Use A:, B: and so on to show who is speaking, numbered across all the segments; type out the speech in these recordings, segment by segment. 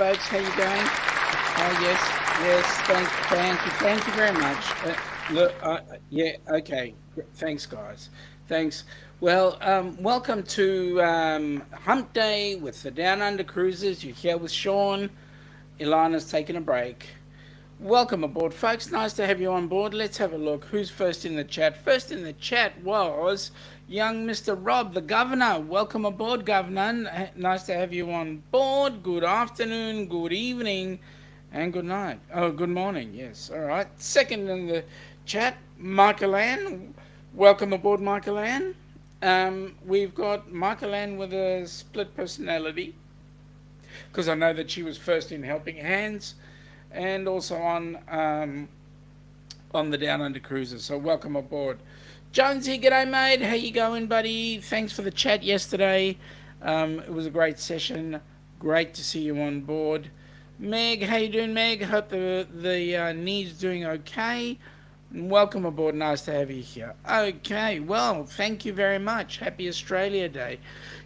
A: folks. How you going? Oh, yes. Thank you very much. Yeah, okay. Thanks, guys. Thanks. Well, welcome to Hump Day with the Down Under Cruisers. You're here with Sean. Ilana's taking a break. Welcome aboard, folks. Nice to have you on board. Let's have a look. Who's first in the chat? First in the chat was young Mr. Rob, the Governor. Welcome aboard, Governor. Nice to have you on board. Good afternoon, good evening, and good night. Oh, good morning. Yes. All right. Second in the chat, Michael Ann. Welcome aboard, Michael Ann. We've got Michael Ann with a split personality, because I know that she was first in Helping Hands, and also on the Down Under Cruiser. So welcome aboard. Jonesy, g'day mate. How you going, buddy? Thanks for the chat yesterday. It was a great session. Great to see you on board. Meg, how you doing, Meg? Hope the knee's doing okay. Welcome aboard. Nice to have you here. Okay, well, thank you very much. Happy Australia Day.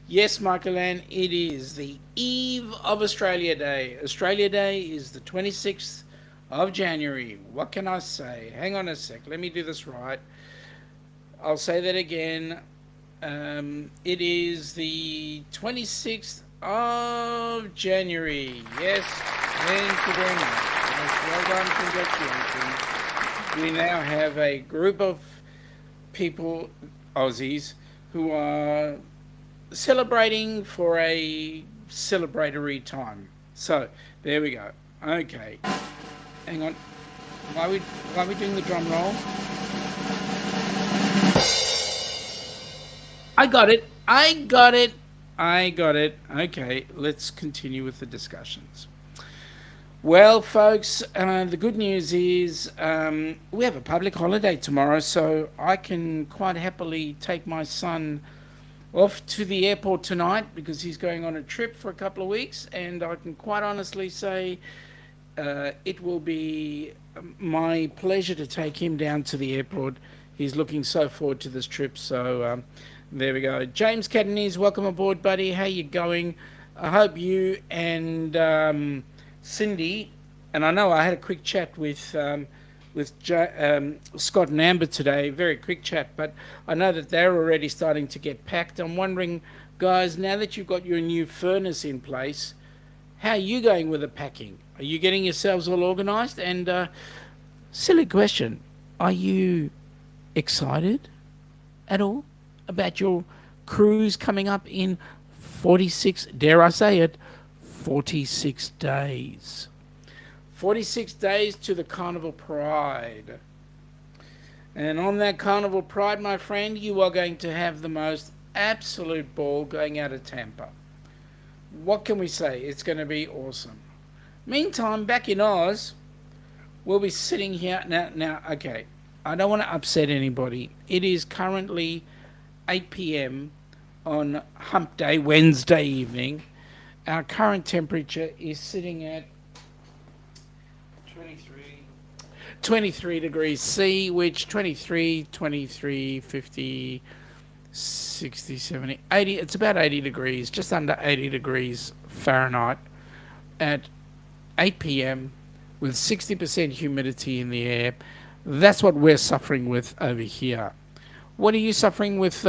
A: Yes, Michael Ann, it is the eve of Australia Day. Australia Day is the 26th of January. What can I say? Hang on a sec. Let me do this right. I'll say that again. It is the 26th of January. Yes, thank you very much. Yes, well done. Congratulations. We now have a group of people, Aussies, who are celebrating for a celebratory time. So there we go. Okay, hang on. Why are we doing the drum roll? I got it. Okay, let's continue with the discussions. Well, folks, the good news is we have a public holiday tomorrow, so I can quite happily take my son off to the airport tonight because he's going on a trip for a couple of weeks, and I can quite honestly say it will be my pleasure to take him down to the airport. He's looking so forward to this trip, so there we go. James Catanese, welcome aboard, buddy. How you going? I hope you and Cindy, and I know I had a quick chat with Scott and Amber today, very quick chat, but I know that they're already starting to get packed. I'm wondering, guys, now that you've got your new furnace in place, how are you going with the packing? Are you getting yourselves all organised? And silly question, are you excited at all about your cruise coming up in 46, dare I say it, 46 days? 46 days to the Carnival Pride. And on that Carnival Pride, my friend, you are going to have the most absolute ball going out of Tampa. What can we say? It's going to be awesome. Meantime, back in Oz, we'll be sitting here. Now, okay, I don't want to upset anybody. It is currently 8 p.m. on Hump Day, Wednesday evening. Our current temperature is sitting at 23 degrees C, which 23, 50, 60, 70, 80, it's about 80 degrees, just under 80 degrees Fahrenheit at 8 p.m. with 60% humidity in the air. That's what we're suffering with over here. What are you suffering with,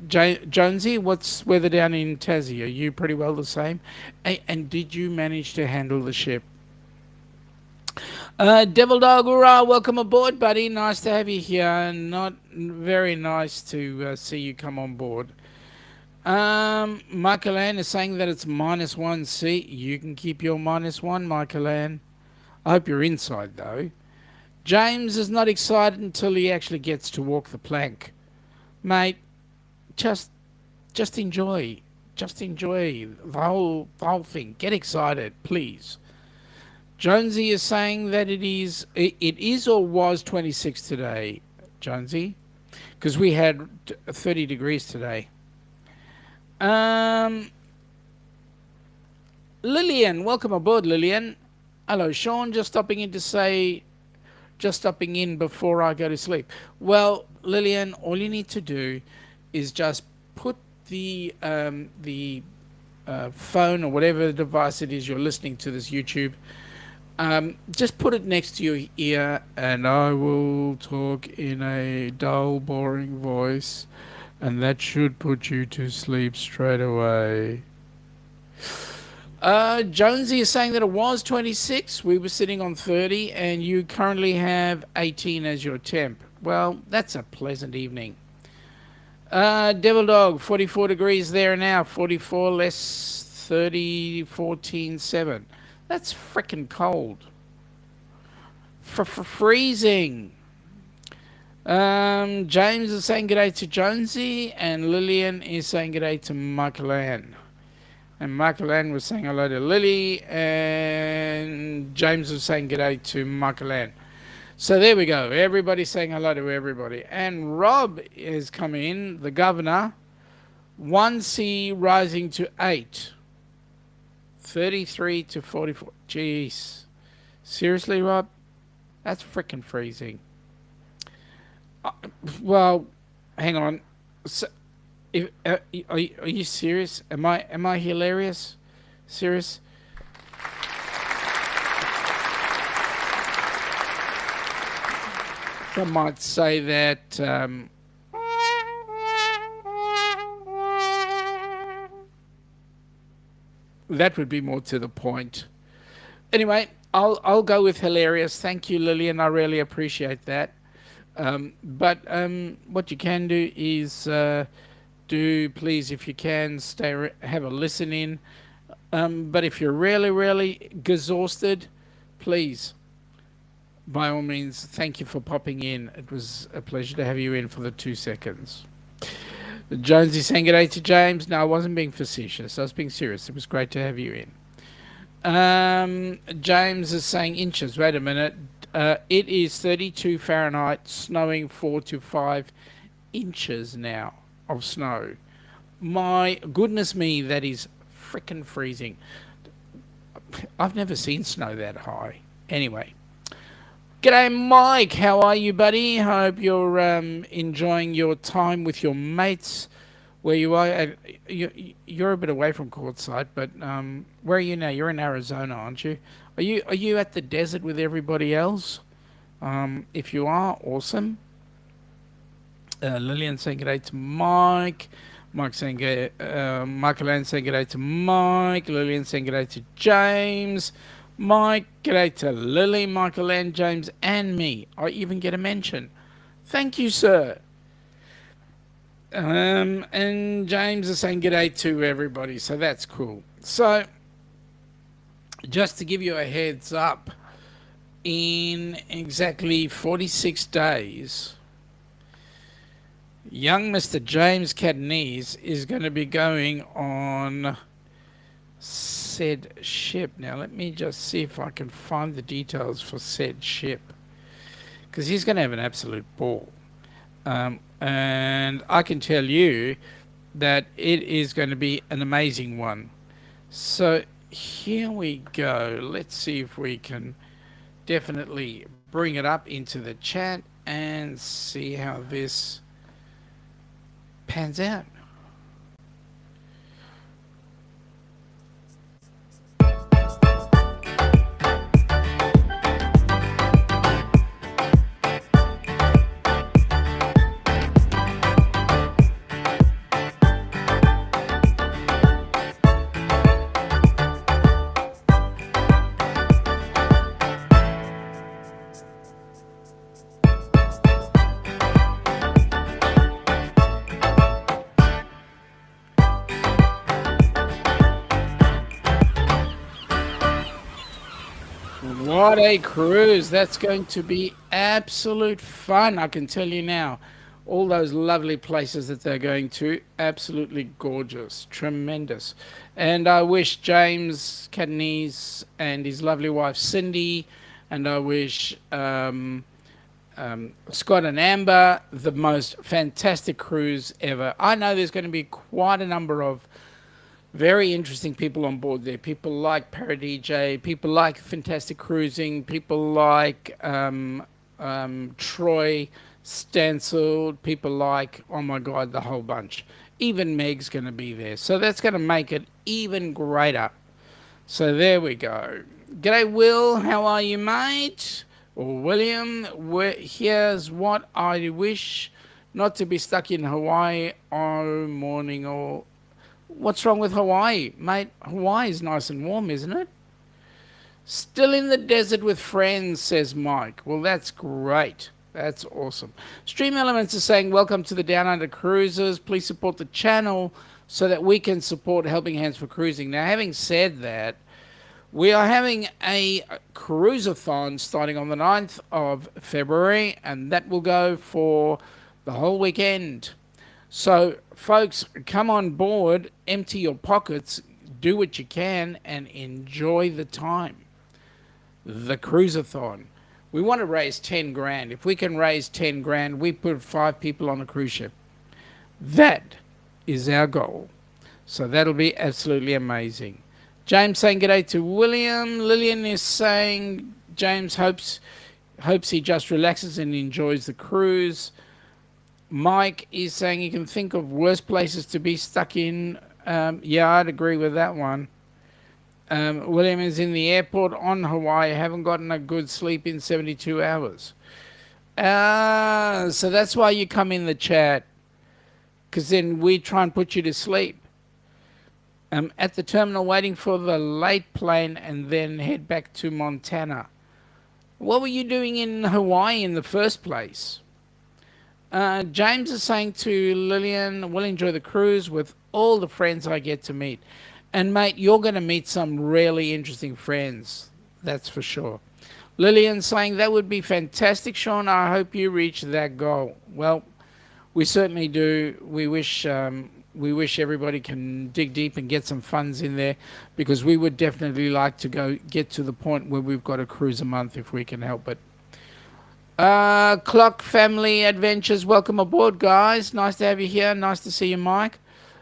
A: Jonesy? What's weather down in Tassie? Are you pretty well the same? And did you manage to handle the ship? Devil Dog, hurrah, welcome aboard, buddy. Nice to have you here. Not very nice to see you come on board. Michael Ann is saying that it's -1 C. You can keep your -1, Michael Ann. I hope you're inside, though. James is not excited until he actually gets to walk the plank. Mate, just enjoy. Just enjoy the whole thing. Get excited, please. Jonesy is saying that it is or was 26 today, Jonesy, because we had 30 degrees today. Lillian, welcome aboard, Lillian. Hello, Sean, just stopping in before I go to sleep. Well, Lillian, all you need to do is just put the phone or whatever device it is you're listening to this YouTube, just put it next to your ear, and I will talk in a dull, boring voice, and that should put you to sleep straight away. Jonesy is saying that it was 26. We were sitting on 30, and you currently have 18 as your temp. Well, that's a pleasant evening. Devil Dog, 44 degrees there now. 44 less 30, 14, 7. That's frickin' cold. Freezing. James is saying g'day to Jonesy, and Lillian is saying g'day to Michael Ann. And Michael Ann was saying hello to Lily, and James was saying g'day to Michael Ann. So there we go. Everybody's saying hello to everybody. And Rob is coming in, the governor. 1C rising to 8. 33 to 44. Jeez. Seriously, Rob? That's freaking freezing. Well, hang on. So, are you serious? Am I hilarious? Serious? I might say that that would be more to the point. Anyway, I'll go with hilarious. Thank you, Lillian. I really appreciate that. But what you can do is do please, if you can, have a listen in. But if you're really exhausted, please, by all means, thank you for popping in. It was a pleasure to have you in for the 2 seconds. Jonesy saying g'day to James. No, I wasn't being facetious. I was being serious. It was great to have you in. James is saying inches. Wait a minute. It is 32 Fahrenheit, snowing 4 to 5 inches now of snow. My goodness me, that is frickin' freezing. I've never seen snow that high. Anyway. G'day, Mike. How are you, buddy? Hope you're enjoying your time with your mates. Where you are, you're a bit away from Courtside, but where are you now? You're in Arizona, aren't you? Are you at the desert with everybody else? If you are, awesome. Lillian saying g'day to Mike. Mike saying Michael Ann saying g'day to Mike. Lillian saying g'day to James. Mike, g'day to Lily, Michael Ann, James, and me. I even get a mention. Thank you, sir. And James is saying g'day to everybody, so that's cool. So, just to give you a heads up, in exactly 46 days, young Mr. James Catanese is going to be going on said ship. Now, let me just see if I can find the details for said ship, because he's going to have an absolute ball. And I can tell you that it is going to be an amazing one. So here we go. Let's see if we can definitely bring it up into the chat and see how this pans out. What a cruise. That's going to be absolute fun, I can tell you now. All those lovely places that they're going to, absolutely gorgeous, tremendous. And I wish James Catanese and his lovely wife Cindy, and I wish Scott and Amber the most fantastic cruise ever. I know there's going to be quite a number of very interesting people on board there. People like Paradj, people like Fantastic Cruising, people like Troy Stansel, people like, oh my God, the whole bunch. Even Meg's going to be there. So that's going to make it even greater. So there we go. G'day, Will. How are you, mate? Or William. Here's what I wish: not to be stuck in Hawaii all morning. Or what's wrong with Hawaii, mate? Hawaii is nice and warm, isn't it? Still in the desert with friends, says Mike. Well, that's great. That's awesome. Stream Elements is saying, welcome to the Down Under Cruises. Please support the channel so that we can support Helping Hands for Cruising. Now, having said that, we are having a cruiseathon starting on the 9th of February, and that will go for the whole weekend. So, folks, come on board, empty your pockets, do what you can, and enjoy the time. The cruiseathon. We want to raise 10 grand. If we can raise 10 grand, we put 5 people on a cruise ship. That is our goal. So that'll be absolutely amazing. James saying g'day to William. Lillian is saying James hopes he just relaxes and enjoys the cruise. Mike is saying you can think of worse places to be stuck in. Yeah, I'd agree with that one. William is in the airport on Hawaii. Haven't gotten a good sleep in 72 hours. So that's why you come in the chat, because then we try and put you to sleep. At the terminal waiting for the late plane and then head back to Montana. What were you doing in Hawaii in the first place? James is saying to Lillian, we'll enjoy the cruise with all the friends I get to meet. And, mate, you're going to meet some really interesting friends. That's for sure. Lillian saying, that would be fantastic, Sean. I hope you reach that goal. Well, we certainly do. We wish everybody can dig deep and get some funds in there, because we would definitely like to get to the point where we've got a cruise a month if we can help it. Clock Family Adventures, welcome aboard, guys. Nice to have you here. Nice to see you, Mike.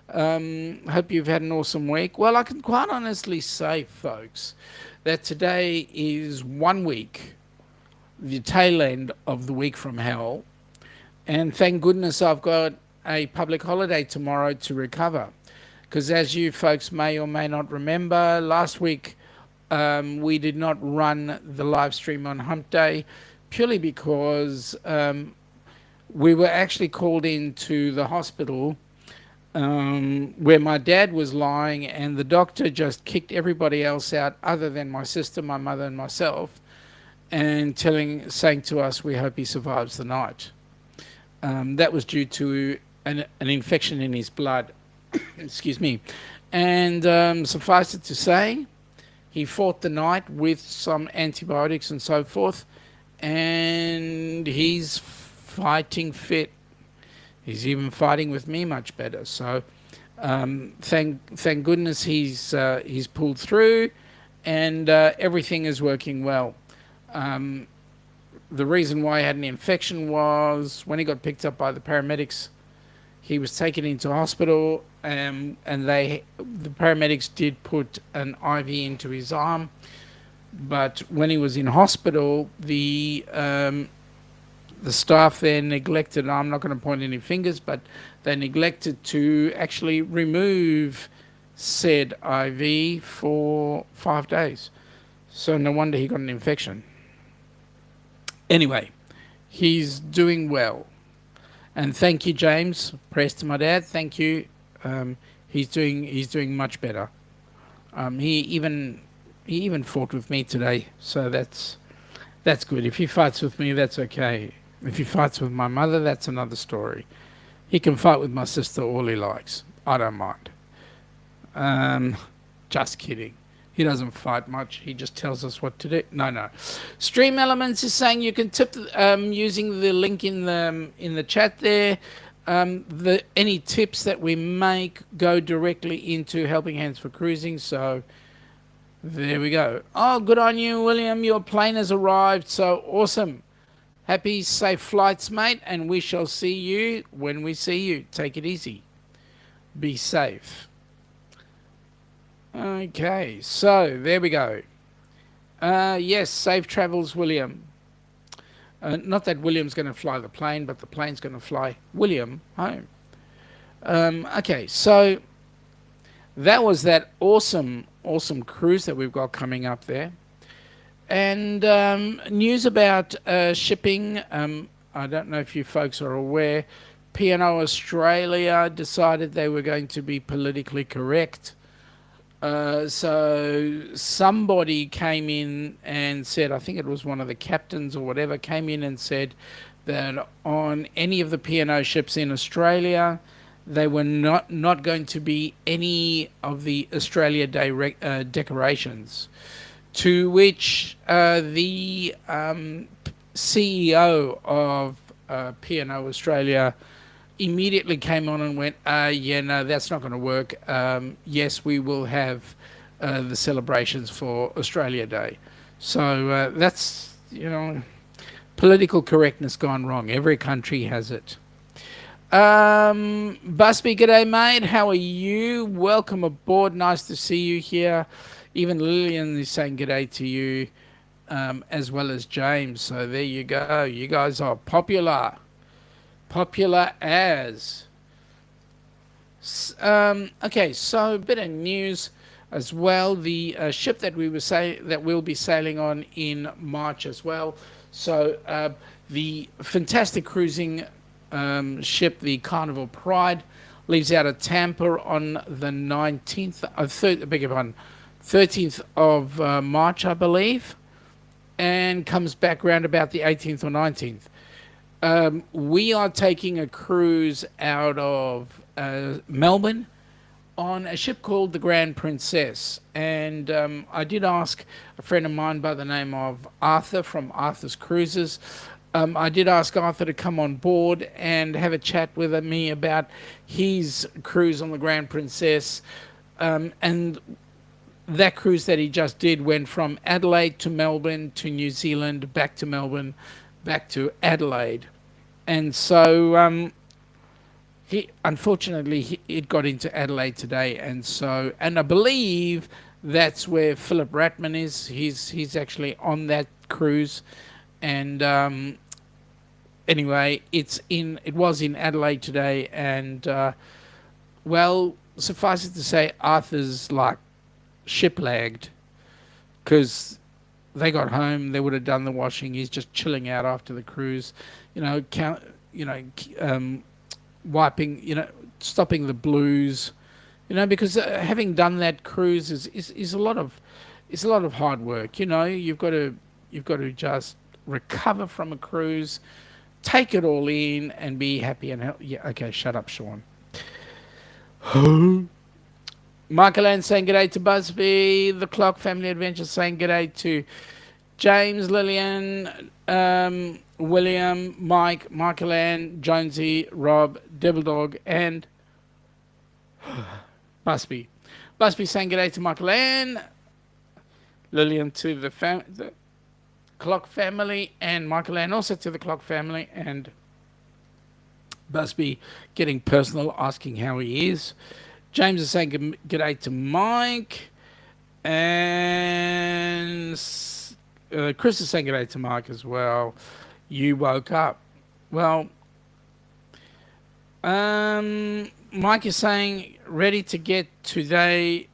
A: Hope you've had an awesome week. Well, I can quite honestly say, folks, that today is 1 week, the tail end of the week from hell. And thank goodness I've got a public holiday tomorrow to recover. Because as you folks may or may not remember, last week we did not run the live stream on Hump Day, purely because we were actually called into the hospital where my dad was lying, and the doctor just kicked everybody else out other than my sister, my mother, and myself, and saying to us, we hope he survives the night. That was due to an infection in his blood. Excuse me. And suffice it to say, he fought the night with some antibiotics and so forth, and he's fighting fit. He's even fighting with me much better. So thank goodness he's pulled through, and everything is working well. The reason why he had an infection was when he got picked up by the paramedics, he was taken into hospital, and the paramedics did put an IV into his arm. But when he was in hospital, the staff there neglected, I'm not going to point any fingers, but they neglected to actually remove said IV for 5 days. So no wonder he got an infection. Anyway, he's doing well. And thank you, James. Prayers to my dad. Thank you. He's doing much better. He even fought with me today, so that's good. If he fights with me, that's okay. If he fights with my mother, that's another story. He can fight with my sister all he likes. I don't mind. Just kidding. He doesn't fight much. He just tells us what to do. No. Stream Elements is saying you can tip using the link in the chat there. Any tips that we make go directly into Helping Hands for Cruising. So there we go. Oh, good on you, William. Your plane has arrived. So awesome. Happy, safe flights, mate. And we shall see you when we see you. Take it easy. Be safe. Okay, so there we go. Yes, safe travels, William. Not that William's going to fly the plane, but the plane's going to fly William home. Okay, so that was that awesome cruise that we've got coming up there. And news about shipping. I don't know if you folks are aware. P&O Australia decided they were going to be politically correct. So somebody came in and said, I think it was one of the captains or whatever, came in and said that on any of the P&O ships in Australia, they were not going to be any of the Australia Day decorations. To which the CEO of P&O Australia immediately came on and went, yeah, no, that's not going to work. Yes, we will have the celebrations for Australia Day. So that's, political correctness gone wrong. Every country has it. Busby, g'day, mate. How are you? Welcome aboard. Nice to see you here. Even Lillian is saying g'day to you, as well as James. So there you go. You guys are popular. Popular as. Okay, so a bit of news as well. The ship that that we'll be sailing on in March as well. So the fantastic cruising ship, the Carnival Pride, leaves out of Tampa on the 19th. Beg your pardon, 13th of March, I believe, and comes back round about the 18th or 19th. We are taking a cruise out of Melbourne on a ship called the Grand Princess. And I did ask a friend of mine by the name of Arthur from Arthur's Cruises. I did ask Arthur to come on board and have a chat with me about his cruise on the Grand Princess. And that cruise that he just did went from Adelaide to Melbourne to New Zealand, back to Melbourne, back to Adelaide. And so unfortunately it got into Adelaide today, and I believe that's where Philip Ratman is. He's actually on that cruise, and anyway, it was in Adelaide today, and well, suffice it to say, Arthur's like ship lagged because they got home, they would have done the washing. He's just chilling out after the cruise, wiping, stopping the blues, because having done that cruise is a lot of hard work. You've got to just recover from a cruise, take it all in, and be happy and healthy. Yeah, okay, shut up, Sean. Michael Ann saying g'day to Busby. The Clock Family Adventure saying g'day to James, Lillian, William, Mike, Michael Ann, Jonesy, Rob, Devil Dog, and Busby. Busby saying g'day to Michael Ann, Lillian to the Clock Family, and Michael Ann also to the Clock Family, and Busby getting personal, asking how he is. James is saying g'day to Mike, and Chris is saying g'day to Mike as well. You woke up. Well, Mike is saying ready to get today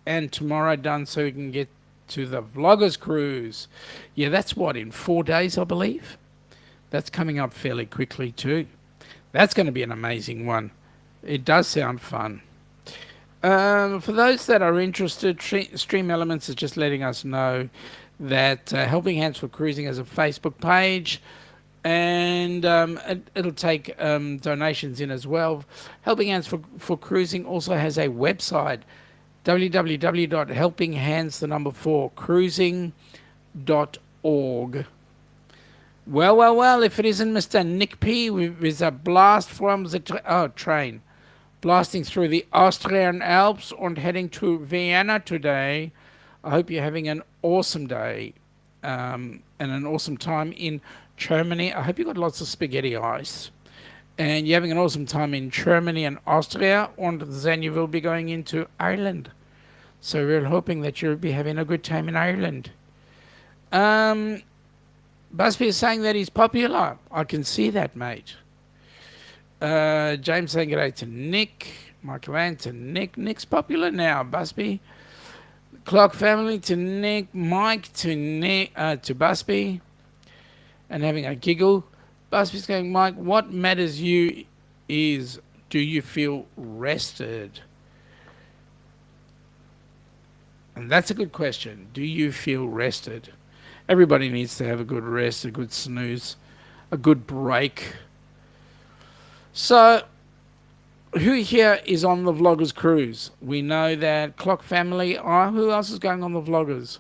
A: and tomorrow done so we can get to the Vloggers Cruise. Yeah, that's in 4 days, I believe. That's coming up fairly quickly too. That's going to be an amazing one. It does sound fun. For those that are interested, Stream Elements is just letting us know that Helping Hands for Cruising has a Facebook page, and it'll take donations in as well. Helping Hands for Cruising also has a website, www.helpinghands4cruising.org. Well, if it isn't Mr. Nick P with a blast from the train, blasting through the Austrian Alps and heading to Vienna today. I hope you're having an awesome day and an awesome time in Germany. I hope you got lots of spaghetti ice. And you're having an awesome time in Germany and Austria. And then you will be going into Ireland. So we're hoping that you'll be having a good time in Ireland. Busby is saying that he's popular. I can see that, mate. James saying good day to Nick. Michael Ann to Nick. Nick's popular now. Busby. Clock family to Nick. Mike to Nick to Busby. And having a giggle. Busby's going, Mike, what matters you is, do you feel rested? And that's a good question. Do you feel rested? Everybody needs to have a good rest, a good snooze, a good break. So, who here is on the Vloggers cruise? We know that Clock family are. Who else is going on the Vloggers?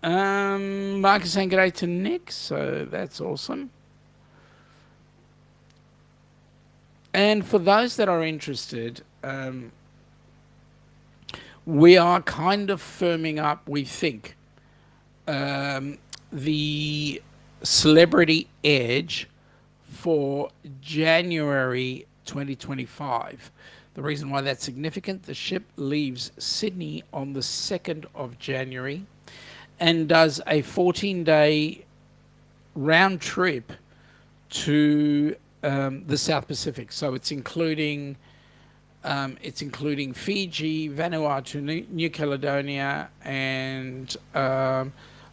A: Mark is saying good day to Nick, so that's awesome. And for those that are interested, we are kind of firming up, we think, the Celebrity Edge for January 2025. The reason why that's significant, the ship leaves Sydney on the 2nd of January and does a 14-day round trip to the South Pacific. So it's including Fiji, Vanuatu, New Caledonia, and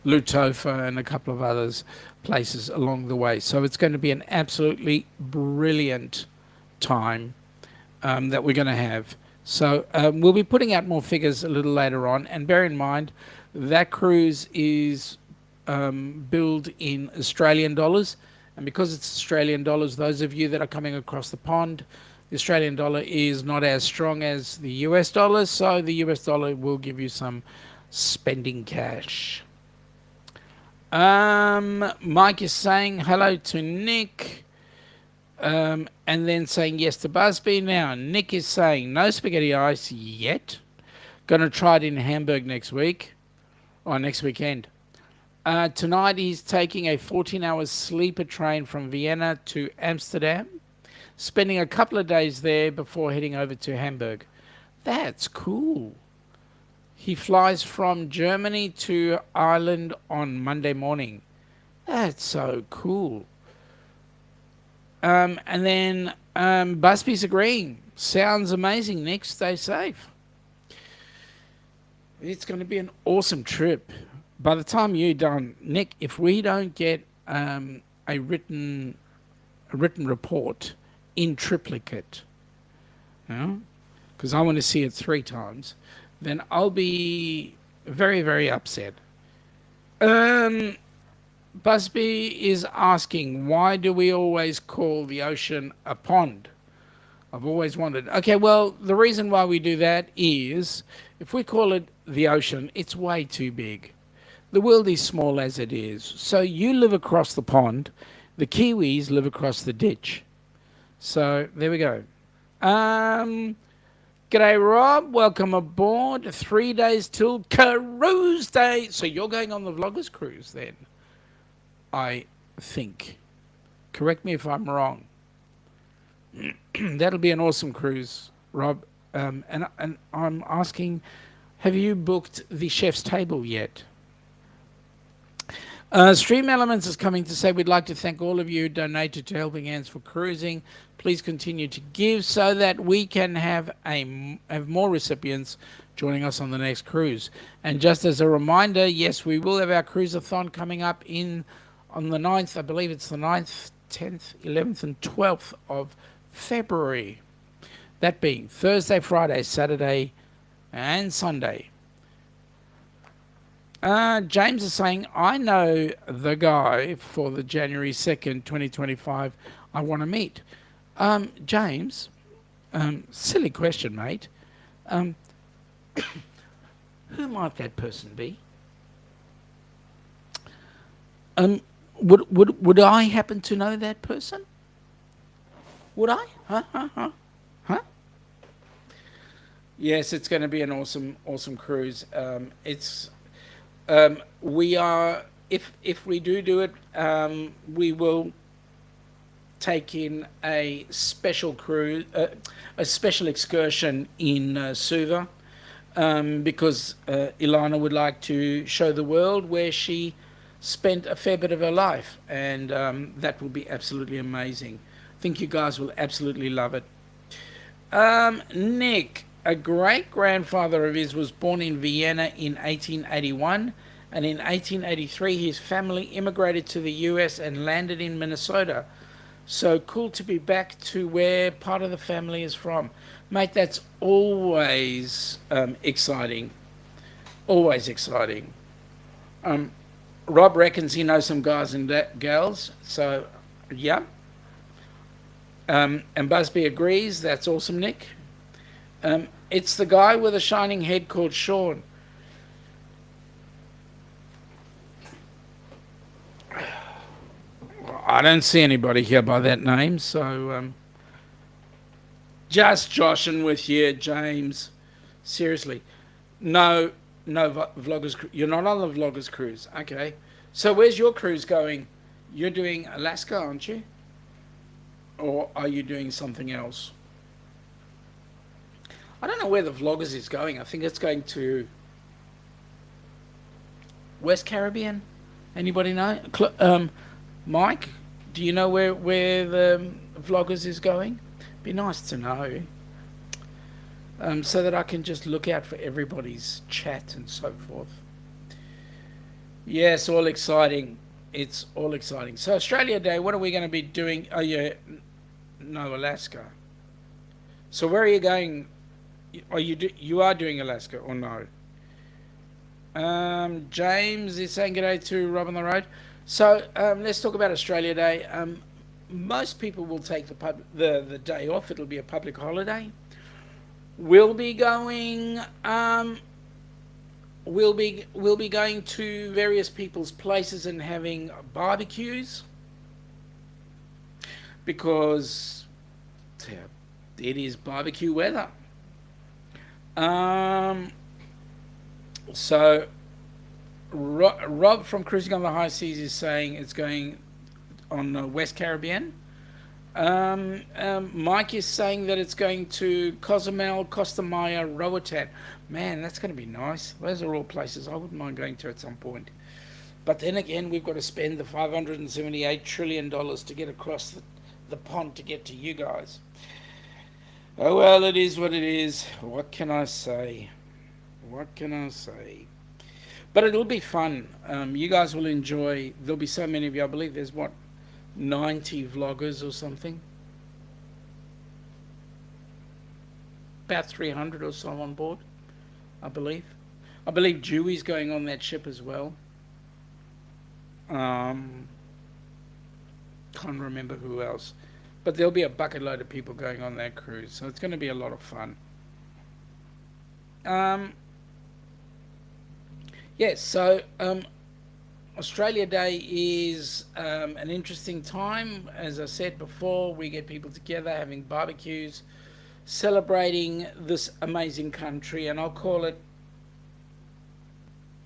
A: Lutofa, and a couple of others places along the way. So it's going to be an absolutely brilliant time that we're going to have. So we'll be putting out more figures a little later on, and bear in mind that cruise is billed in Australian dollars, and because it's Australian dollars, those of you that are coming across the pond, the Australian dollar is not as strong as the US dollar, so the US dollar will give you some spending cash. Mike is saying hello to Nick, and then saying yes to Busby. Now, Nick is saying no spaghetti ice yet. Going to try it in Hamburg next week, or next weekend. Tonight he's taking a 14-hour sleeper train from Vienna to Amsterdam, spending a couple of days there before heading over to Hamburg. That's cool. He flies from Germany to Ireland on Monday morning. That's so cool. And then Busby's agreeing. Sounds amazing, Nick. Stay safe. It's going to be an awesome trip. By the time you're done, Nick, if we don't get a written report in triplicate, because I want to see it 3 times, then I'll be very, very upset. Busby is asking, why do we always call the ocean a pond? I've always wondered. Okay, well, the reason why we do that is if we call it the ocean, it's way too big. The world is small as it is. So you live across the pond. The Kiwis live across the ditch. So there we go. G'day, Rob. Welcome aboard. 3 days till Cruise Day. So you're going on the Vloggers Cruise then, I think. Correct me if I'm wrong. That'll be an awesome cruise, Rob. And I'm asking, have you booked the chef's table yet? Stream Elements is coming to say we'd like to thank all of you who donated to Helping Hands for Cruising. Please continue to give so that we can have more recipients joining us on the next cruise. And just as a reminder, yes, we will have our cruise-a-thon coming up on the 9th. I believe it's the 9th, 10th, 11th, and 12th of February. That being Thursday, Friday, Saturday, and Sunday. James is saying, I know the guy for the January 2nd, 2025 I want to meet. James, silly question, mate. Who might that person be? Would I happen to know that person? Would I? Huh? Yes, it's going to be an awesome cruise. We are, if we do it, we will take in a special cruise, a special excursion in Suva, because Ilana would like to show the world where she spent a fair bit of her life, and that will be absolutely amazing. Think you guys will absolutely love it. Nick, a great grandfather of his was born in Vienna in 1881, and in 1883 his family immigrated to the U.S. and landed in Minnesota. So cool to be back to where part of the family is from. Mate, that's always exciting. Always exciting. Um, Rob reckons he knows some guys and gals. So, yeah. And Busby agrees. That's awesome, Nick. It's the guy with a shining head called Sean. I don't see anybody here by that name, so just joshing with you, James. Seriously, no, no vloggers. You're not on the vloggers cruise, okay? So where's your cruise going? You're doing Alaska, aren't you? Or are you doing something else? I don't know where the vloggers is going. I think it's going to West Caribbean. Anybody know? Mike, do you know where the vloggers is going? Be nice to know, so that I can just look out for everybody's chat and so forth. Yes, all exciting. It's all exciting. So Australia Day, what are we going to be doing? Oh yeah, no, Alaska. So where are you going? Are you are doing Alaska or no? James is saying good day to Rob on the road. So let's talk about Australia Day. Most people will take the day off. It'll be a public holiday. We'll be going. We'll be going to various people's places and having barbecues because it is barbecue weather. So Rob from Cruising on the High Seas is saying it's going on the West Caribbean. Mike is saying that it's going to Cozumel, Costa Maya, Roatan. Man, that's going to be nice. Those are all places I wouldn't mind going to at some point. But then again, we've got to spend the $578 trillion to get across the pond to get to you guys. Oh well, it is what it is. What can I say? What can I say? But it'll be fun. You guys will enjoy. There'll be so many of you. I believe there's 90 vloggers or something. About 300 or so on board, I believe. I believe Dewey's going on that ship as well. Can't remember who else. But there'll be a bucket load of people going on that cruise. So it's going to be a lot of fun. Yes, so Australia Day is an interesting time. As I said before, we get people together having barbecues, celebrating this amazing country, and I'll call it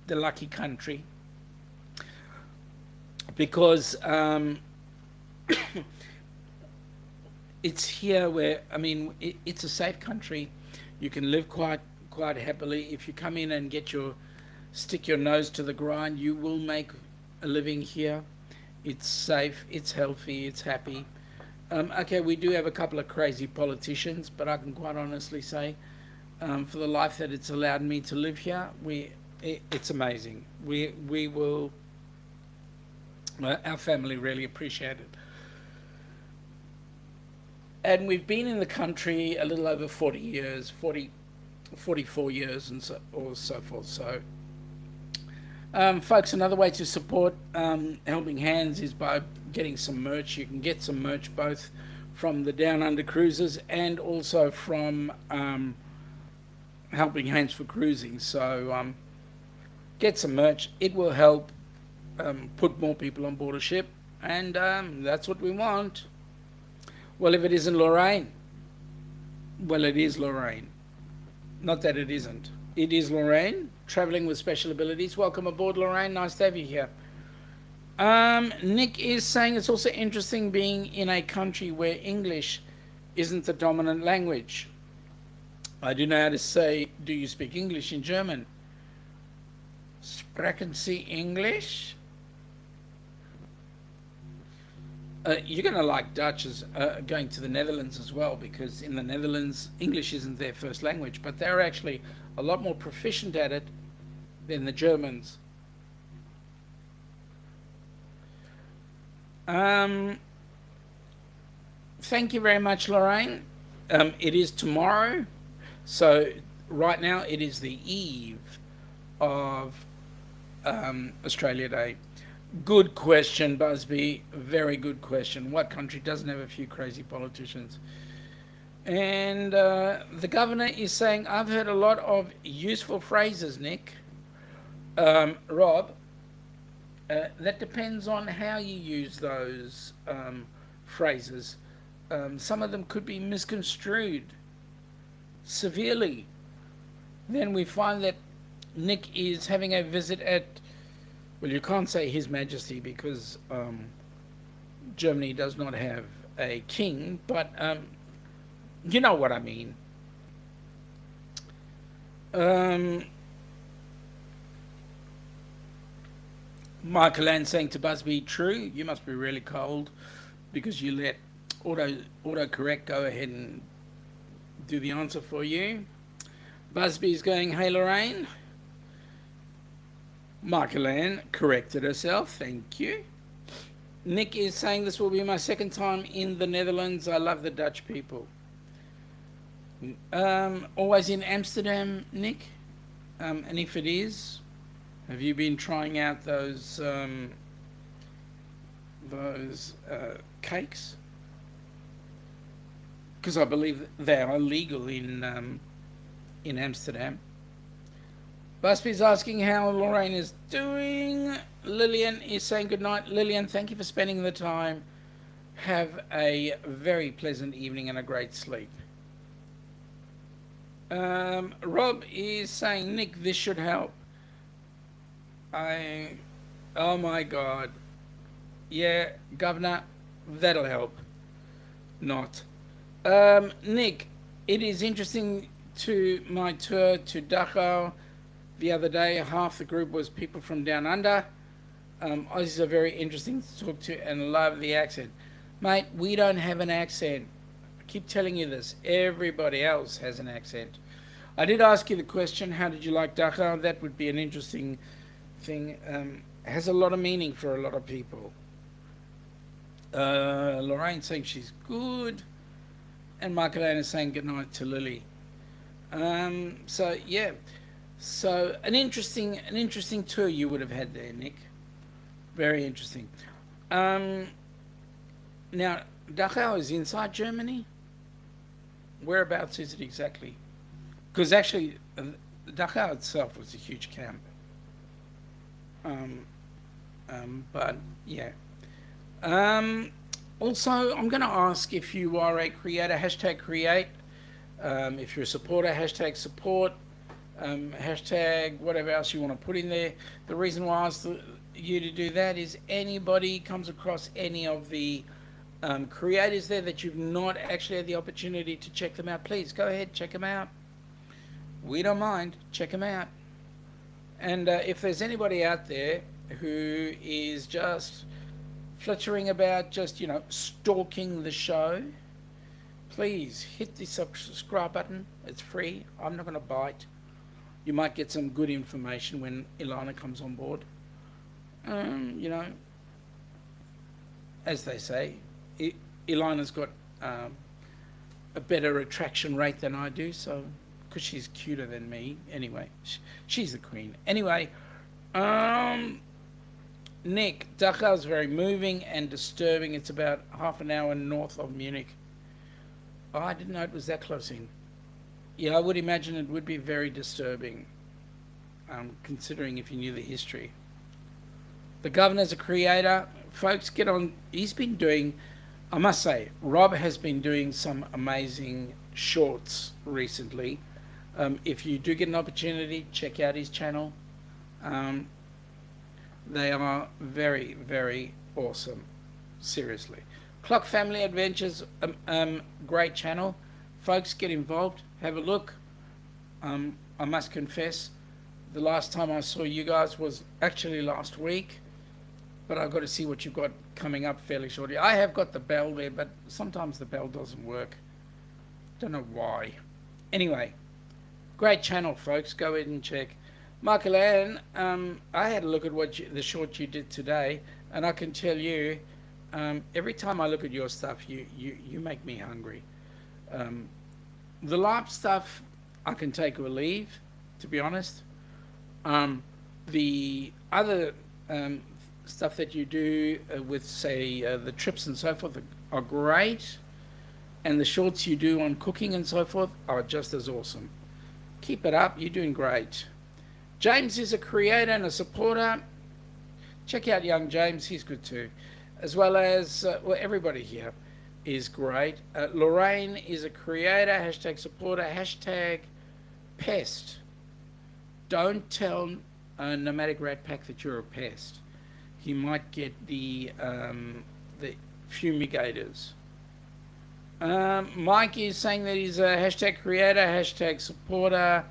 A: the lucky country because it's here where, I mean, it's a safe country. You can live quite happily. If you come in and stick your nose to the grind, you will make a living here. It's safe, it's healthy, it's happy. Okay, we do have a couple of crazy politicians, but I can quite honestly say, for the life that it's allowed me to live here, it's amazing. We will, our family really appreciate it. And we've been in the country a little over 40 years, 44 years and so forth. So, folks, another way to support Helping Hands is by getting some merch. You can get some merch both from the Down Under Cruises and also from Helping Hands for Cruising. So get some merch. It will help put more people on board a ship, and that's what we want. Well, if it isn't Lorraine, well, it is Lorraine. Not that it isn't. It is Lorraine, traveling with special abilities. Welcome aboard, Lorraine. Nice to have you here. Nick is saying it's also interesting being in a country where English isn't the dominant language. I do know how to say, do you speak English in German? Sprechen Sie English? You're going to like Dutch as going to the Netherlands as well, because in the Netherlands, English isn't their first language, but they're actually a lot more proficient at it than the Germans. Um, Thank you very much, Lorraine. It is tomorrow, so right now it is the eve of Australia Day. Good question, Busby. Very good question. What country doesn't have a few crazy politicians? And the governor is saying, I've heard a lot of useful phrases, Nick. Rob, that depends on how you use those phrases. Some of them could be misconstrued severely. Then we find that Nick is having a visit at, well, you can't say His Majesty because Germany does not have a king, but you know what I mean. Um, Michael Ann saying to Busby, true, you must be really cold because you let autocorrect go ahead and do the answer for you. Busby's going, hey Lorraine. Michael Ann corrected herself, thank you. Nick is saying this will be my second time in the Netherlands. I love the Dutch people. Always in Amsterdam, Nick? And if it is, have you been trying out those cakes? Because I believe they are legal in Amsterdam. Busby's asking how Lorraine is doing. Lillian is saying good night. Lillian, thank you for spending the time. Have a very pleasant evening and a great sleep. Rob is saying, Nick, this should help. Oh my God. Yeah, Governor, that'll help. Not. Nick, it is interesting to my tour to Dachau the other day. Half the group was people from down under. Aussies are very interesting to talk to and love the accent. Mate, we don't have an accent. I keep telling you this. Everybody else has an accent. I did ask you the question, how did you like Dachau? That would be an interesting thing. Has a lot of meaning for a lot of people. Lorraine saying she's good. And Marcolina is saying goodnight to Lily. So yeah. So an interesting tour you would have had there, Nick. Very interesting. Now Dachau is inside Germany. Whereabouts is it exactly? Because actually, Dachau itself was a huge camp. But yeah. Also, I'm going to ask if you are a creator, hashtag create. If you're a supporter, hashtag support. Hashtag whatever else you want to put in there. The reason why I asked you to do that is anybody comes across any of the creators there that you've not actually had the opportunity to check them out, please go ahead, check them out. We don't mind, check them out. And if there's anybody out there who is just flittering about, just, stalking the show, please hit the subscribe button. It's free. I'm not going to bite. You might get some good information when Ilana comes on board. As they say, Ilana's got a better attraction rate than I do, so because she's cuter than me. Anyway, she's the queen. Anyway, Nick, Dachau is very moving and disturbing. It's about half an hour north of Munich. Oh, I didn't know it was that close in. Yeah, I would imagine it would be very disturbing, considering if you knew the history. The governor's a creator. Folks, get on. He's been doing, I must say, Rob has been doing some amazing shorts recently. If you do get an opportunity, check out his channel. They are very, very awesome. Seriously. Clock Family Adventures, great channel. Folks, get involved. Have a look. I must confess, the last time I saw you guys was actually last week, but I've got to see what you've got coming up fairly shortly. I have got the bell there, but sometimes the bell doesn't work. Don't know why. Anyway, great channel, folks. Go ahead and check. Michael Ann, I had a look at the short you did today, and I can tell you, every time I look at your stuff, you make me hungry. Um, the LARP stuff, I can take or leave, to be honest. Um, the other stuff that you do with, say, the trips and so forth are great, and the shorts you do on cooking and so forth are just as awesome. Keep it up. You're doing great. James is a creator and a supporter. Check out young James. He's good too. As well as, well, everybody here is great. Lorraine is a creator, hashtag supporter, hashtag pest. Don't tell Nomadic Rat Pack that you're a pest. He might get the fumigators. Mike is saying that he's a hashtag creator, hashtag supporter,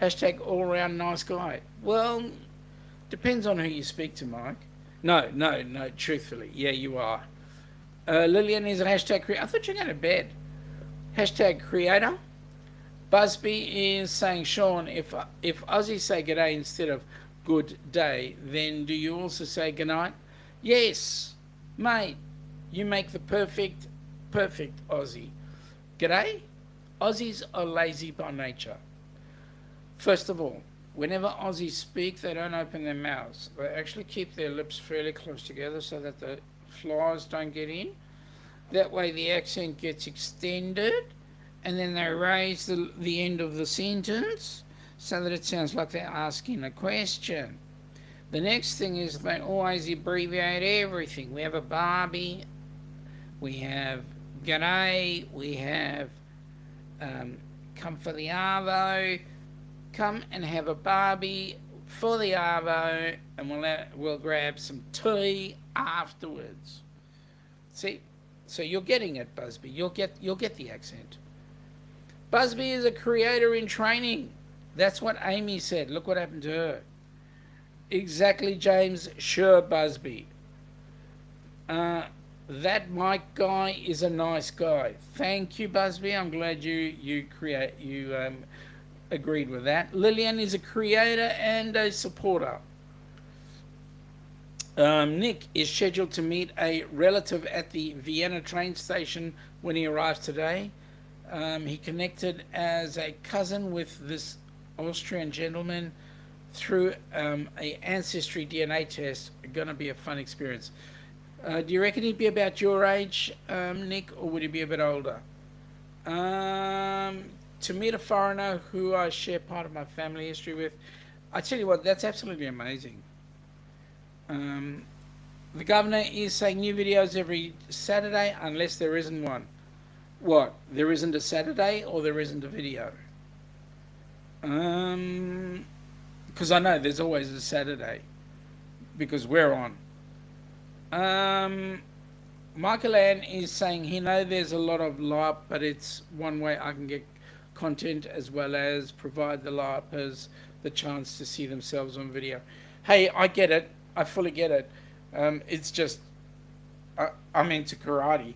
A: hashtag all-around nice guy. Well, depends on who you speak to, Mike. No, truthfully. Yeah, you are. Lillian is a hashtag creator. I thought you were going to bed. Hashtag creator. Busby is saying, Sean, if Aussies say g'day instead of good day, then do you also say goodnight? Yes, mate. You make the perfect Aussie. G'day? Aussies are lazy by nature. First of all, whenever Aussies speak, they don't open their mouths. They actually keep their lips fairly close together so that the flies don't get in. That way the accent gets extended, and then they raise the end of the sentence so that it sounds like they're asking a question. The next thing is they always abbreviate everything. We have a Barbie, we have g'day, we have come for the arvo, come and have a Barbie for the arvo, and we'll grab some tea afterwards. See, so you're getting it, Busby. You'll get the accent. Busby is a creator in training. That's what Amy said. Look what happened to her. Exactly, James. Sure, Busby. That Mike guy is a nice guy. Thank you, Busby. I'm glad you agreed with that. Lillian is a creator and a supporter. Nick is scheduled to meet a relative at the Vienna train station when he arrives today. He connected as a cousin with this Austrian gentleman through a ancestry DNA test. Going to be a fun experience. Do you reckon he'd be about your age, Nick, or would he be a bit older? To meet a foreigner who I share part of my family history with, I tell you what, that's absolutely amazing. The governor is saying new videos every Saturday unless there isn't one. What? There isn't a Saturday or there isn't a video? Because I know there's always a Saturday because we're on. Michael Ann is saying he knows there's a lot of LARP, but it's one way I can get content as well as provide the LARPers the chance to see themselves on video. Hey, I get it. I fully get it. It's just I'm into karate,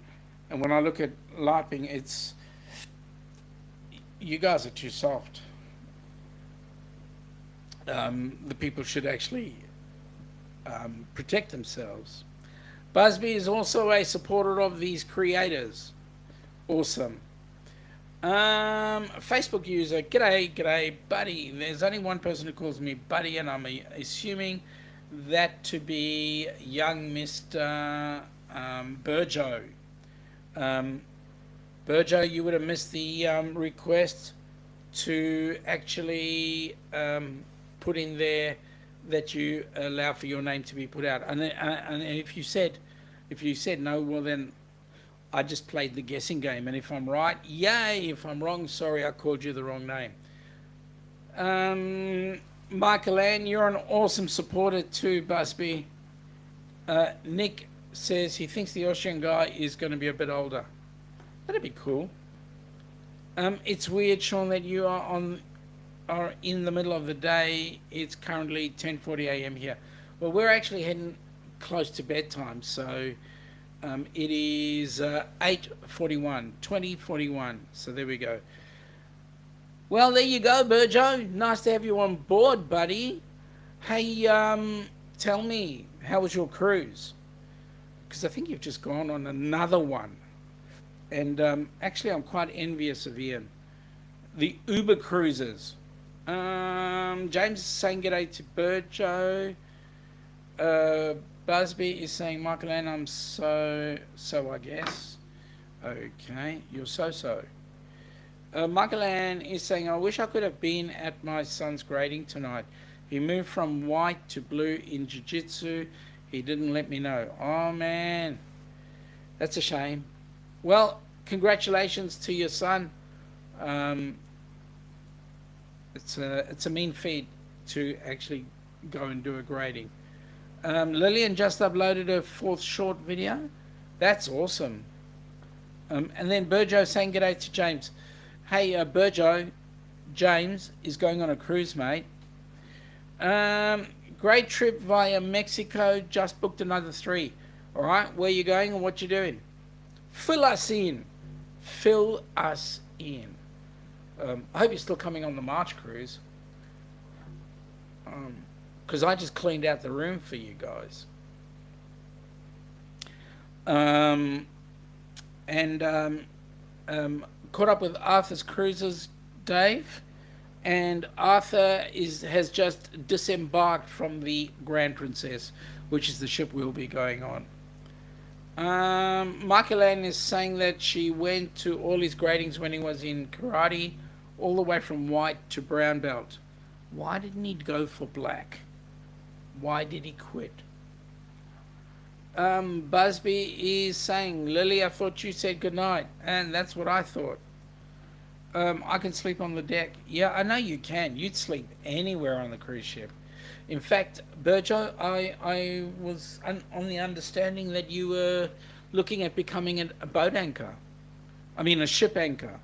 A: and when I look at LARPing, it's you guys are too soft. The people should actually protect themselves. Busby is also a supporter of these creators. Awesome. Facebook user, g'day, buddy. There's only one person who calls me buddy, and I'm assuming that to be young Mr. Burjo. Burjo, you would have missed the request to actually put in there that you allow for your name to be put out. And if you said no, well then I just played the guessing game. And if I'm right, yay. If I'm wrong, sorry, I called you the wrong name. Michael Ann, you're an awesome supporter too, Busby. Nick says he thinks the Austrian guy is going to be a bit older. That'd be cool. It's weird, Sean, that you are in the middle of the day. It's currently 10:40 a.m. here. Well, we're actually heading close to bedtime, so It is 8:41, 20:41. So there we go. Well, there you go, Burjo. Nice to have you on board, buddy. Hey, tell me, how was your cruise? Because I think you've just gone on another one. And actually, I'm quite envious of Ian. The Uber cruises. James is saying g'day to Burjo. Busby is saying, Michael Ann, I'm so, I guess. Okay, you're so. Michael Ann is saying, I wish I could have been at my son's grading tonight. He moved from white to blue in jiu-jitsu. He didn't let me know. Oh, man. That's a shame. Well, congratulations to your son. Um, it's a mean feat to actually go and do a grading. Lillian just uploaded her fourth short video. That's awesome. And then Burjo saying g'day to James. Hey, Burjo, James is going on a cruise, mate. Great trip via Mexico. Just booked another 3. All right, where you going and what you doing? Fill us in. Fill us in. I hope you're still coming on the March cruise. Because I just cleaned out the room for you guys. Caught up with Arthur's cruises, Dave, and Arthur has just disembarked from the Grand Princess, which is the ship we'll be going on. Michael Ann is saying that she went to all his gradings when he was in karate, all the way from white to brown belt. Why didn't he go for black? Why did he quit? Busby is saying, Lily, I thought you said goodnight, and that's what I thought. I can sleep on the deck. Yeah, I know you can. You'd sleep anywhere on the cruise ship. In fact, Burjo, I was on the understanding that you were looking at becoming a boat anchor. I mean, a ship anchor.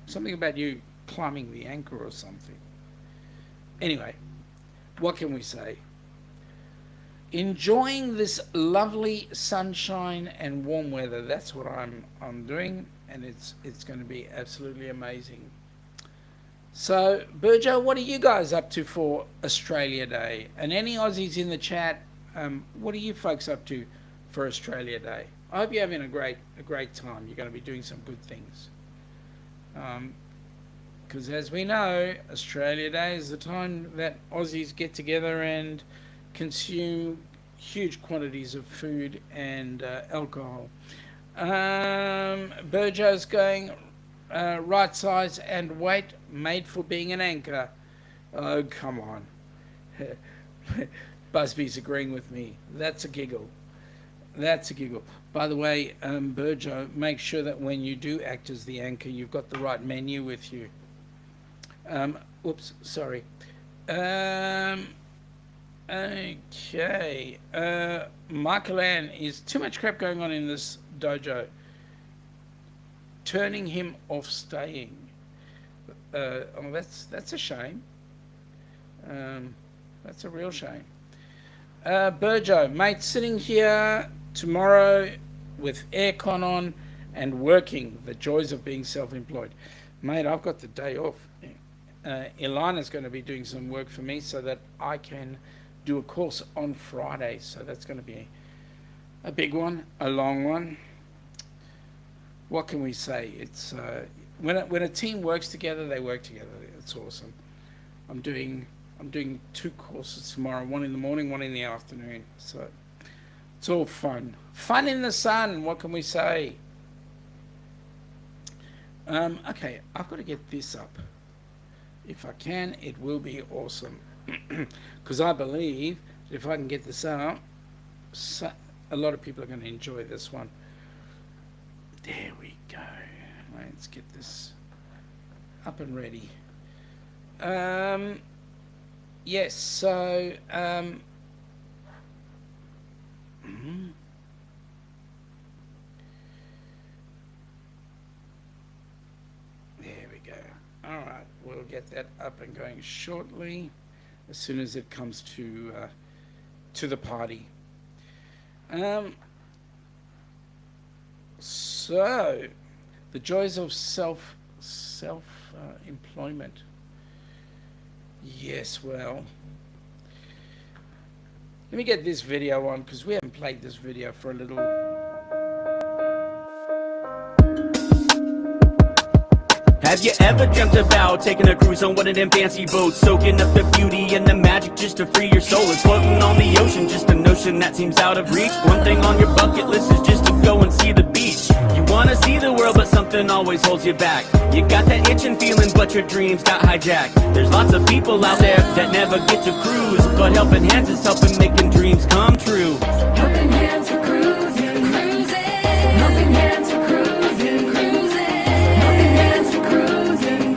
A: Something about you climbing the anchor or something. Anyway, what can we say? Enjoying this lovely sunshine and warm weather. That's what I'm doing, and it's going to be absolutely amazing. So, Burjo, what are you guys up to for Australia Day? And any Aussies in the chat, what are you folks up to for Australia Day? I hope you're having a great time. You're going to be doing some good things. Because as we know, Australia Day is the time that Aussies get together and consume huge quantities of food and alcohol. Burjo's going right size and weight, made for being an anchor. Oh, come on. Busby's agreeing with me. That's a giggle. That's a giggle. By the way, Burjo, make sure that when you do act as the anchor, you've got the right menu with you. Oops, sorry. Okay. Michael Ann is too much crap going on in this dojo. Turning him off staying. That's a shame. That's a real shame. Burjo, mate, sitting here tomorrow with aircon on and working. The joys of being self-employed. Mate, I've got the day off. Ilana's going to be doing some work for me so that I can do a course on Friday. So that's going to be a big one, a long one. What can we say? It's when a team works together, they work together. It's awesome. I'm doing 2 courses tomorrow, one in the morning, one in the afternoon. So it's all fun. Fun in the sun. What can we say? Okay, I've got to get this up. If I can, it will be awesome. Because I believe that if I can get this up, a lot of people are going to enjoy this one. There we go. Let's get this up and ready. Yes, so there we go. All right, we'll get that up and going shortly, as soon as it comes to the party. So, the joys of employment. Yes, well, let me get this video on because we haven't played this video for a little.
B: Have you ever dreamt about taking a cruise on one of them fancy boats, soaking up the beauty and the magic just to free your soul? It's floating on the ocean, just a notion that seems out of reach. One thing on your bucket list is just to go and see the beach. You wanna see the world, but something always holds you back. You got that itching feeling, but your dreams got hijacked. There's lots of people out there that never get to cruise, but Helping Hands is helping making dreams come true.
C: Helping Hands for cruising, cruising. Helping Hands for cruising, cruising. Helping Hands for cruising,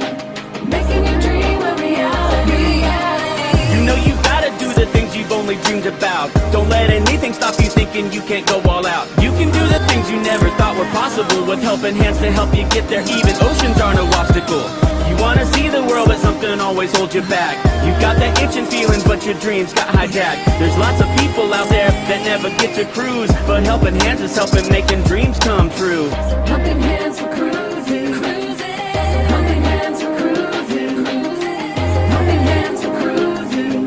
C: making your dream a reality.
B: You know you gotta do the things you've only dreamed about. Don't let anything stop you thinking you can't go all out. You can do the things you never thought were possible with Helping Hands to help you get there. Even oceans are no obstacle. You wanna see the world, but something always holds you back. You got that itching feeling, but your dreams got hijacked. There's lots of people out there that never get to cruise, but Helping Hands is helping making dreams come true.
C: Helping Hands for cruising, cruising. Helping Hands for cruising, cruising. Helping Hands for cruising,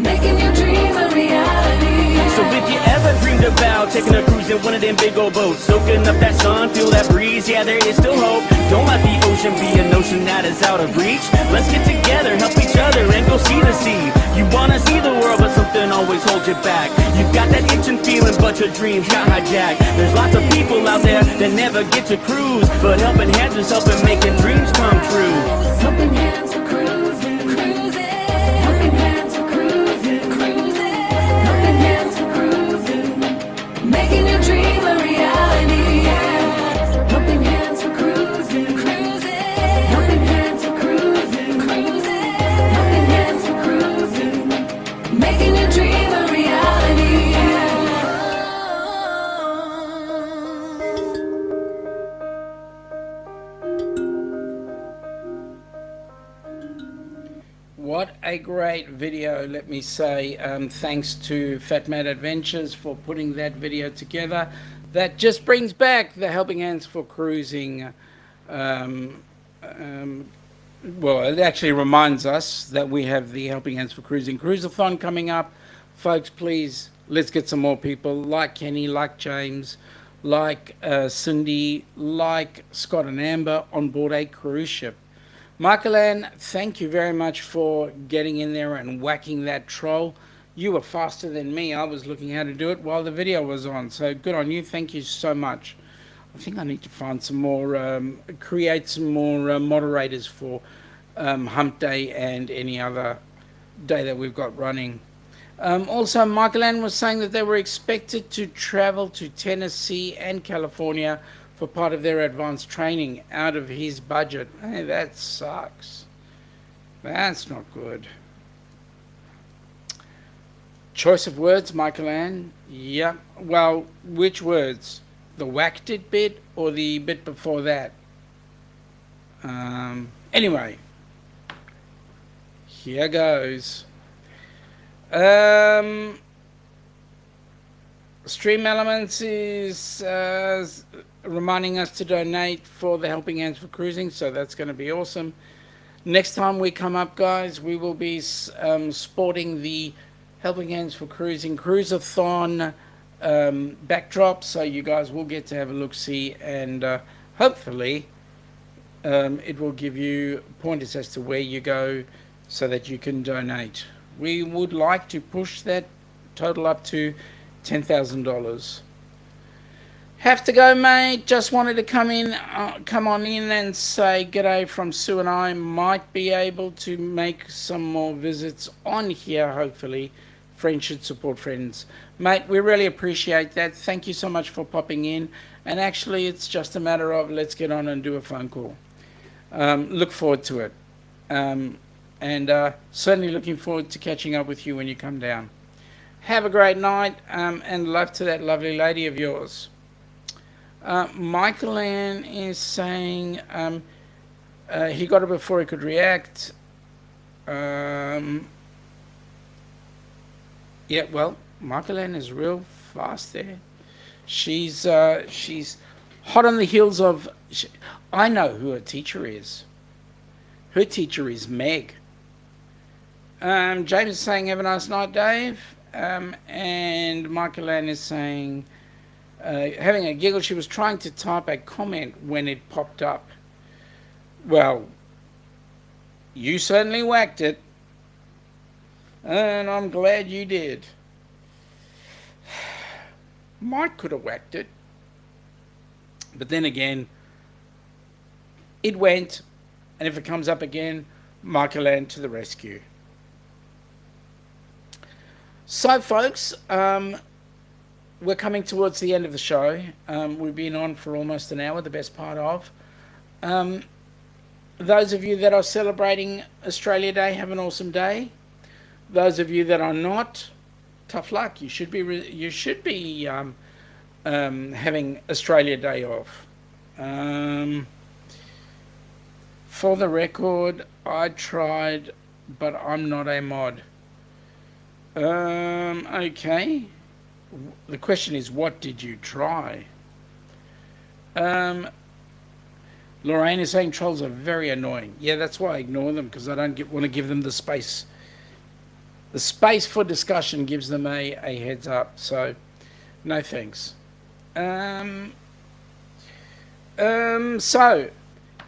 C: making your dream a reality.
B: So if you ever dreamed about taking a cruise in one of them big old boats, soaking up that sun, feel that breeze, yeah, there is still hope. Don't let the ocean be a notion that is out of reach. Let's get together, help each other, and go see the sea. You wanna see the world, but something always holds you back. You've got that itching feeling, but your dreams got hijacked. There's lots of people out there that never get to cruise, but Helping Hands is helping making dreams come true.
C: Helping Hands for cruising, cruising. Helping Hands for cruising, cruising. Helping Hands for cruising, making your dream a reality. Helping Hands for cruising, cruising. Helping Hands for cruising, cruising. Helping Hands for cruising, making your dream a reality.
A: What a great video, let me say. Thanks to FatMat Adventures for putting that video together. That just brings back the Helping Hands for Cruising. Well, it actually reminds us that we have the Helping Hands for Cruising Cruiseathon coming up. Folks, please, let's get some more people like Kenny, like James, like Cindy, like Scott and Amber on board a cruise ship. Michael-Ann, thank you very much for getting in there and whacking that troll. You were faster than me. I was looking how to do it while the video was on. So good on you. Thank you so much. I think I need to find some more, create some more moderators for Hump Day and any other day that we've got running. Also, Michael-Ann was saying that they were expected to travel to Tennessee and California for part of their advanced training out of his budget. Hey, that sucks. That's not good. Choice of words, Michael-Ann? Yeah. Well, which words? The whacked it bit or the bit before that? Anyway, here goes. Stream Elements is reminding us to donate for the Helping Hands for Cruising, so that's going to be awesome. Next time we come up, guys, we will be sporting the Helping Hands for Cruising Cruiseathon backdrop, so you guys will get to have a look-see, and hopefully it will give you pointers as to where you go so that you can donate. We would like to push that total up to $10,000. Have to go, mate. Just wanted to come on in and say g'day from Sue, and I might be able to make some more visits on here, hopefully. Friends should support friends. Mate, we really appreciate that. Thank you so much for popping in. And actually, it's just a matter of let's get on and do a phone call. Look forward to it. And certainly looking forward to catching up with you when you come down. Have a great night, and love to that lovely lady of yours. Michael-Ann is saying he got it before he could react. Yeah, well, Michael-Ann is real fast there. She's Hot on the heels of, I know who her teacher is. Her teacher is Meg. James is saying, have a nice night, Dave. And Michael Ann is saying, having a giggle, she was trying to type a comment when it popped up. Well, you certainly whacked it. And I'm glad you did. Mike could have whacked it. But then again, it went. And if it comes up again, Michael Ann to the rescue. So, folks, we're coming towards the end of the show. We've been on for almost an hour, the best part of. Those of you that are celebrating Australia Day, have an awesome day. Those of you that are not, tough luck. You should be having Australia Day off. For the record, I tried, but I'm not a mod. Okay. The question is, what did you try? Lorraine is saying trolls are very annoying. Yeah, that's why I ignore them, because I don't want to give them the space. The space for discussion gives them a heads up. So, no thanks. So,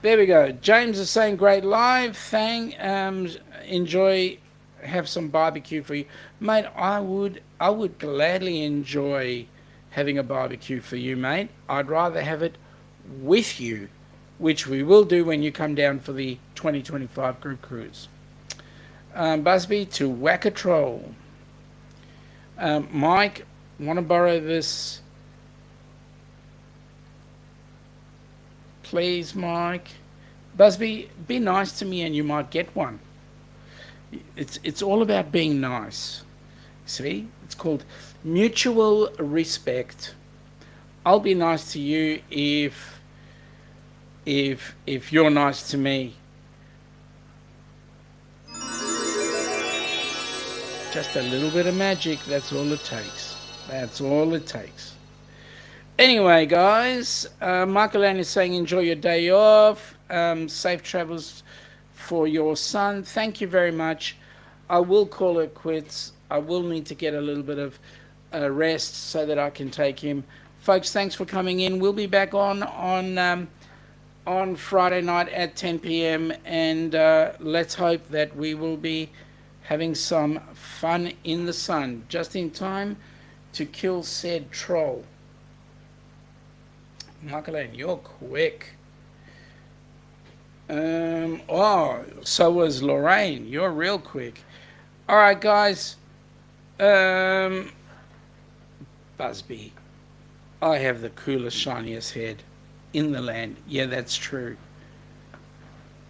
A: there we go. James is saying great live. Enjoy. Have some barbecue for you, mate. I would gladly enjoy having a barbecue for you, mate. I'd rather have it with you, which we will do when you come down for the 2025 group cruise. Busby to whack a troll. Mike, want to borrow this, please, Mike? Busby, be nice to me and you might get one. It's all about being nice. See, it's called mutual respect. I'll be nice to you if you're nice to me. Just a little bit of magic, that's all it takes. That's all it takes. Anyway, guys, Michael Ann is saying enjoy your day off. Safe travels for your son. Thank you very much. I will call it quits. I will need to get a little bit of rest so that I can take him. Folks, thanks for coming in. We'll be back on Friday night at 10 p.m. and let's hope that we will be having some fun in the sun, just in time to kill said troll. Michael Ann, you're quick. So was Lorraine. You're real quick. All right, guys. Busby, I have the coolest, shiniest head in the land. Yeah, that's true.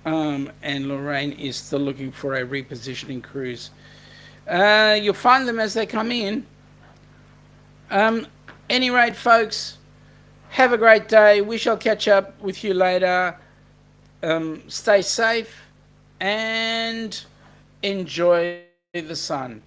A: And Lorraine is still looking for a repositioning cruise. You'll find them as they come in. Any rate, folks, have a great day. We shall catch up with you later. Stay safe and enjoy the sun.